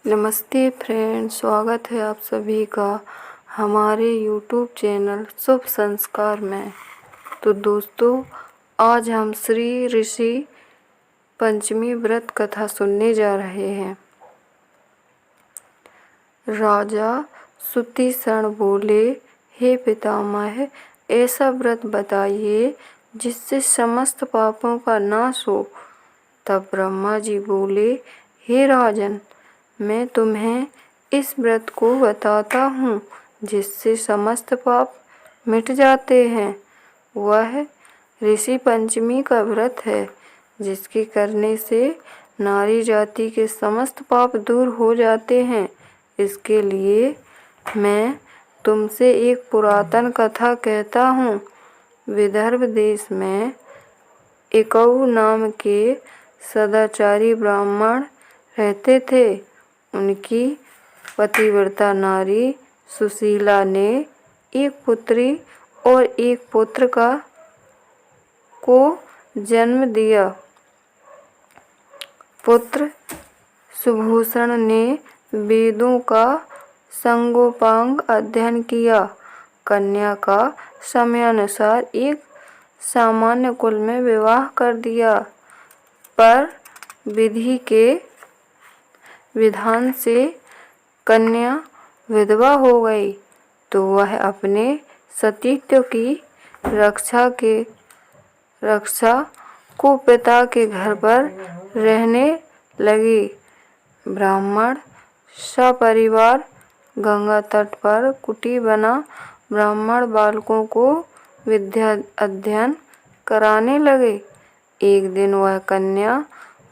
नमस्ते फ्रेंड, स्वागत है आप सभी का हमारे YouTube चैनल शुभ संस्कार में। तो दोस्तों, आज हम श्री ऋषि पंचमी व्रत कथा सुनने जा रहे हैं। राजा सुतिषण बोले, हे पितामह, ऐसा व्रत बताइए जिससे समस्त पापों का नाश हो। तब ब्रह्मा जी बोले, हे राजन, मैं तुम्हें इस व्रत को बताता हूँ जिससे समस्त पाप मिट जाते हैं। वह ऋषि पंचमी का व्रत है जिसके करने से नारी जाति के समस्त पाप दूर हो जाते हैं। इसके लिए मैं तुमसे एक पुरातन कथा कहता हूँ। विदर्भ देश में एकऊ नाम के सदाचारी ब्राह्मण रहते थे। उनकी पतिव्रता नारी सुशीला ने एक पुत्री और एक पुत्र को जन्म दिया। पुत्र सुभूषण ने वेदों का संगोपांग अध्ययन किया। कन्या का समयानुसार एक सामान्य कुल में विवाह कर दिया, पर विधि के विधान से कन्या विधवा हो गई तो वह अपने सतीत्व की रक्षा को पिता के घर पर रहने लगी। ब्राह्मण सपरिवार गंगा तट पर कुटी बना ब्राह्मण बालकों को विद्या अध्ययन कराने लगे। एक दिन वह कन्या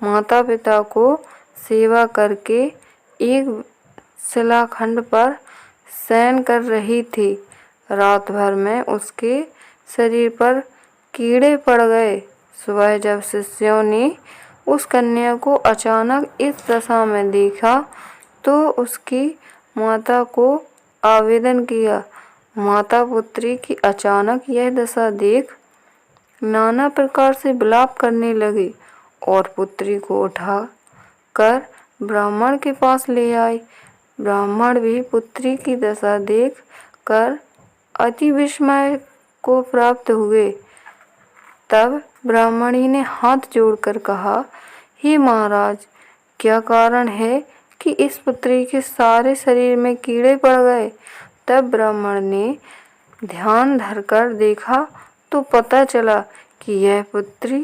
माता पिता को सेवा करके एक शिलाखंड पर शयन कर रही थी। रात भर में उसके शरीर पर कीड़े पड़ गए। सुबह जब शिष्यों ने उस कन्या को अचानक इस दशा में देखा तो उसकी माता को आवेदन किया। माता पुत्री की अचानक यह दशा देख नाना प्रकार से विलाप करने लगी और पुत्री को उठा कर ब्राह्मण के पास ले आई। ब्राह्मण भी पुत्री की दशा देख कर अति विस्मय को प्राप्त हुए। तब ब्राह्मणी ने हाथ जोड़कर कहा, हे महाराज, क्या कारण है कि इस पुत्री के सारे शरीर में कीड़े पड़ गए। तब ब्राह्मण ने ध्यान धरकर देखा तो पता चला कि यह पुत्री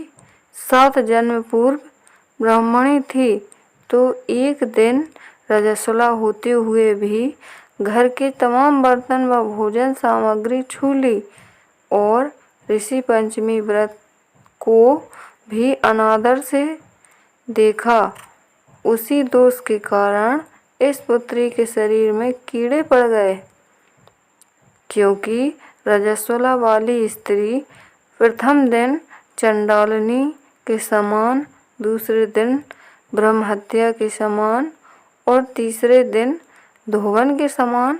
7 जन्म पूर्व ब्राह्मणी थी। तो एक दिन रजस्वला होते हुए भी घर के तमाम बर्तन व भोजन सामग्री छू ली और ऋषि पंचमी व्रत को भी अनादर से देखा। उसी दोष के कारण इस पुत्री के शरीर में कीड़े पड़ गए, क्योंकि रजस्वला वाली स्त्री प्रथम दिन चंडालिनी के समान, दूसरे दिन ब्रह्महत्या के समान और तीसरे दिन धोवन के समान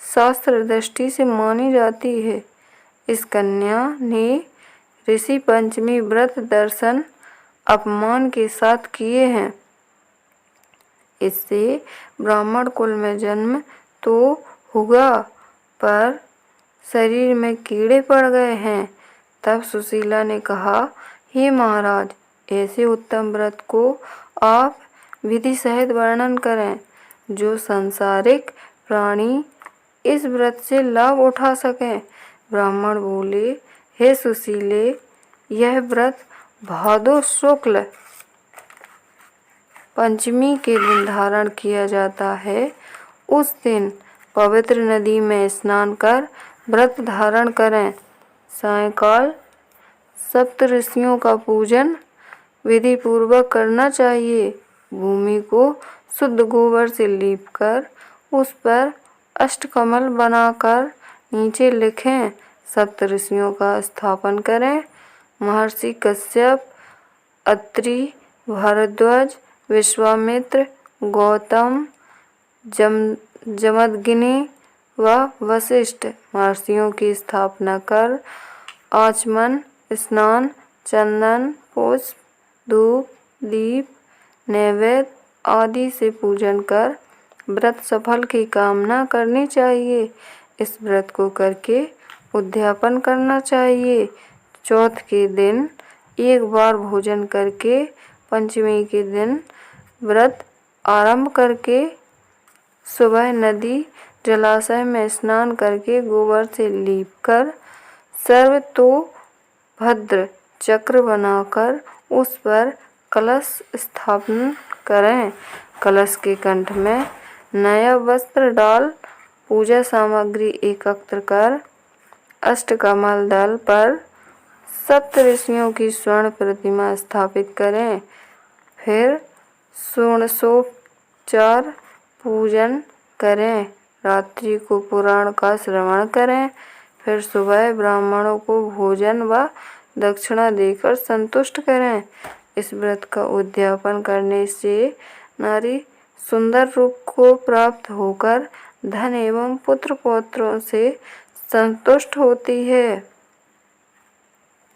शास्त्र दृष्टि से मानी जाती है। इस कन्या ने ऋषि पंचमी व्रत दर्शन अपमान के साथ किए हैं। इससे ब्राह्मण कुल में जन्म तो हुआ, पर शरीर में कीड़े पड़ गए हैं। तब सुशीला ने कहा, हे महाराज, ऐसे उत्तम व्रत को आप विधि सहित वर्णन करें जो सांसारिक प्राणी इस व्रत से लाभ उठा सकें। ब्राह्मण बोले, हे सुशीले, यह व्रत भादो शुक्ल पंचमी के दिन धारण किया जाता है। उस दिन पवित्र नदी में स्नान कर व्रत धारण करें। सायंकाल सप्त ऋषियों का पूजन विधि पूर्वक करना चाहिए। भूमि को शुद्ध गोबर से लीपकर उस पर अष्टकमल बनाकर नीचे लिखें। सप्त ऋषियों का स्थापन करें। महर्षि कश्यप, अत्रि, भारद्वाज, विश्वामित्र, गौतम, जमदग्नि व वशिष्ठ महर्षियों की स्थापना कर आचमन, स्नान, चंदन, पुष्प, धूप, दीप, नैवेद्य आदि से पूजन कर व्रत सफल की कामना करनी चाहिए। इस व्रत को करके उद्यापन करना चाहिए। चौथ के दिन एक बार भोजन करके पंचमी के दिन व्रत आरंभ करके सुबह नदी जलाशय में स्नान करके गोबर से लीपकर सर्वतोभद्र चक्र बनाकर उस पर कलश स्थापन करें। कलश के कंठ में नया वस्त्र डाल पूजा सामग्री एकत्र कर अष्टकमल दल पर सप्त ऋषियों की स्वर्ण प्रतिमा स्थापित करें। फिर षोडशोपचार पूजन करें। रात्रि को पुराण का श्रवण करें। फिर सुबह ब्राह्मणों को भोजन व दक्षिणा देकर संतुष्ट करें। इस व्रत का उद्यापन करने से नारी सुंदर रूप को प्राप्त होकर धन एवं पुत्र पौत्रों से संतुष्ट होती है।